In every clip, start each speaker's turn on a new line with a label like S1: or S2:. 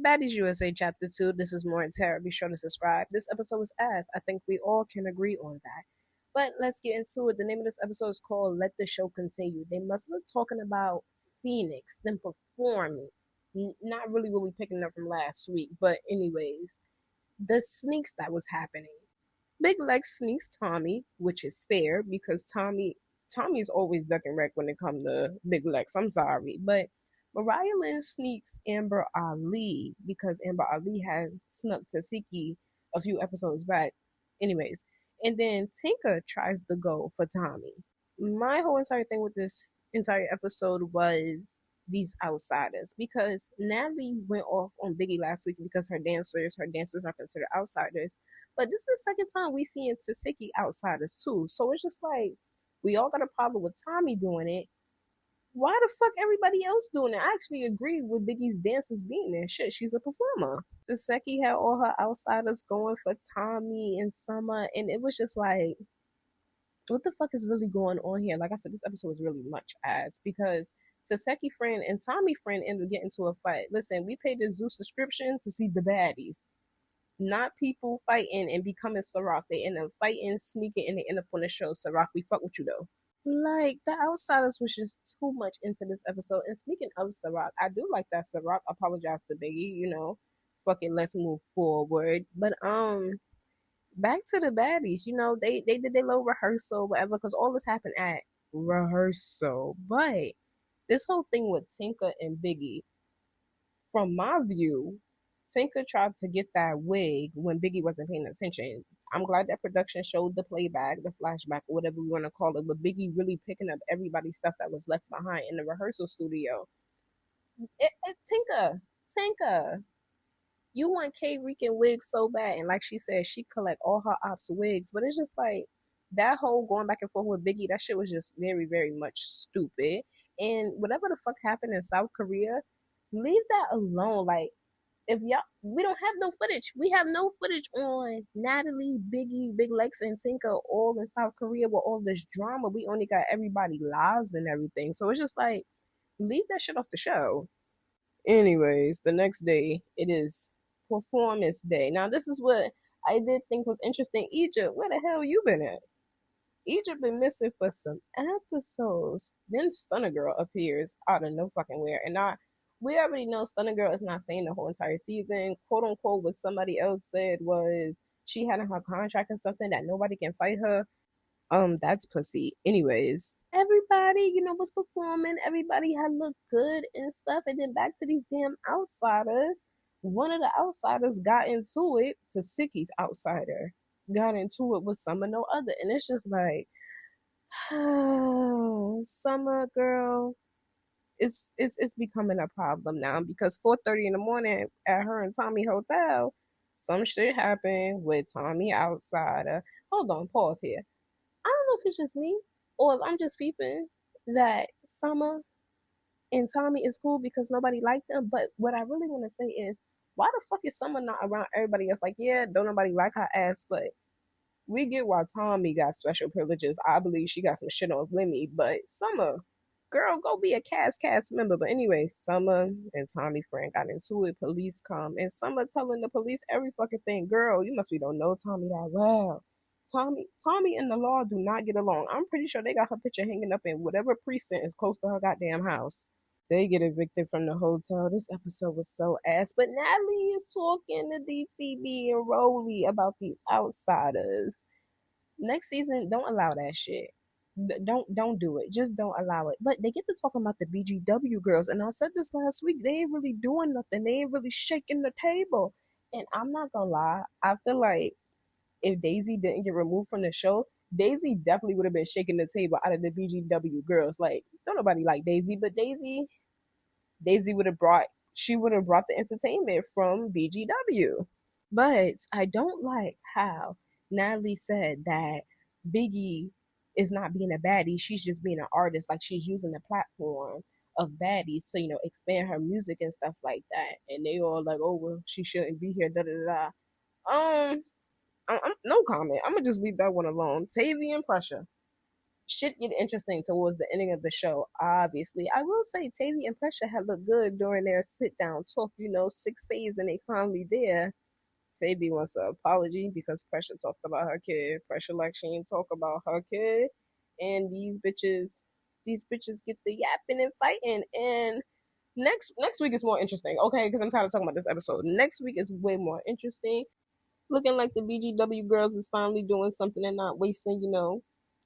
S1: Baddies USA Chapter 2. This is more Terra. Be sure to subscribe. This episode was ass. I think we all can agree on that. But let's get into it. The name of this episode is called Let the Show Continue. They must have been talking about Phoenix, them performing. Not really what we picking up from last week, but anyways, the sneaks that was happening. Big Lex sneaks Tommy, which is fair because Tommy's always ducking wreck when it comes to Big Lex. I'm sorry, but Mariah Lynn sneaks Amber Ali because Amber Ali had snuck Tasiki a few episodes back. Anyways, and then Tinka tries to go for Tommy. My whole entire thing with this entire episode was these outsiders because Natalie went off on Biggie last week because her dancers are considered outsiders. But this is the second time we seeing Tasiki outsiders too. So it's just like we all got a problem with Tommy doing it. Why the fuck everybody else doing it? I actually agree with Biggie's dancers being there. Shit, she's a performer. Taseki had all her outsiders going for Tommy and Summer, and it was just like, what the fuck is really going on here? Like I said, this episode was really much ass because Taseki friend and Tommy friend ended up getting into a fight. Listen, we paid the zoo subscription to see the baddies, not people fighting and becoming Ciroc. They end up fighting, sneaking, and they end up on the show. Ciroc, we fuck with you though. Like, the outsiders was just too much into this episode. And speaking of Ciroc, I do like that Ciroc apologize to Biggie, fuck it, let's move forward. But back to the baddies, they did their little rehearsal, whatever, because all this happened at rehearsal. But this whole thing with Tinka and Biggie, from my view, Tinka tried to get that wig when Biggie wasn't paying attention. I'm glad that production showed the playback, the flashback, or whatever we want to call it, but Biggie really picking up everybody's stuff that was left behind in the rehearsal studio. Tinka, you want K Rican wigs so bad, and like she said, she collect all her ops wigs, but it's just like that whole going back and forth with Biggie, that shit was just very, very much stupid. And whatever the fuck happened in South Korea, leave that alone. Like, if y'all, we don't have no footage. We have no footage on Natalie, Biggie, Big Lex, and Tinka all in South Korea with all this drama. We only got everybody lives and everything. So it's just like, leave that shit off the show. Anyways, the next day, it is performance day. Now, this is what I did think was interesting. Egypt, where the hell you been at? Egypt been missing for some episodes. Then Stunner Girl appears out of no fucking where. And we already know Stunner Girl is not staying the whole entire season. Quote unquote, what somebody else said was she had in her contract or something that nobody can fight her. That's pussy. Anyways, everybody, was performing. Everybody had looked good and stuff. And then back to these damn outsiders. One of the outsiders got into it. Tasiki's outsider got into it with some or no other. And it's just like, Summer Girl, it's becoming a problem now because 4:30 in the morning at her and Tommy hotel, some shit happened with Tommy outsider. Hold on, pause here. I don't know if it's just me or if I'm just peeping that Summer and Tommy is cool because nobody liked them. But what I really want to say is, why the fuck is Summer not around everybody else? Like, yeah, don't nobody like her ass, but we get why Tommy got special privileges. I believe she got some shit on Lemmy, but Summer, girl, go be a cast member. But anyway, Summer and Tommy friend got into it. Police come, and Summer telling the police every fucking thing. Girl, you must be don't know Tommy that well. Tommy and the law do not get along. I'm pretty sure they got her picture hanging up in whatever precinct is close to her goddamn house. They get evicted from the hotel. This episode was so ass. But Natalie is talking to DCB and Rolly about these outsiders. Next season, don't allow that shit. Don't do it. Just don't allow it. But they get to talking about the BGW girls, and I said this last week. They ain't really doing nothing. They ain't really shaking the table. And I'm not gonna lie. I feel like if Daisy didn't get removed from the show, Daisy definitely would have been shaking the table out of the BGW girls. Like, don't nobody like Daisy, but Daisy would have brought the entertainment from BGW. But I don't like how Natalie said that Biggie is not being a baddie, she's just being an artist. Like, she's using the platform of baddies to, expand her music and stuff like that. And they all like, oh well, she shouldn't be here, da da da. I'm no comment. I'm gonna just leave that one alone. Tavy and Pressure. shit get interesting towards the ending of the show, obviously. I will say Tavy and Pressure had looked good during their sit down talk, 6 days and they finally there. Tavy wants an apology because Pressure talked about her kid. Pressure like she ain't talk about her kid. And these bitches get the yapping and fighting. And next week is more interesting, okay? Because I'm tired of talking about this episode. Next week is way more interesting. Looking like the BGW girls is finally doing something and not wasting,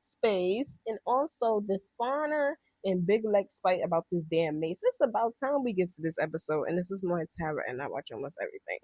S1: space. And also this Fauna and Big Legs fight about this damn mace. It's about time we get to this episode. And this is more Terra, and I watch almost everything.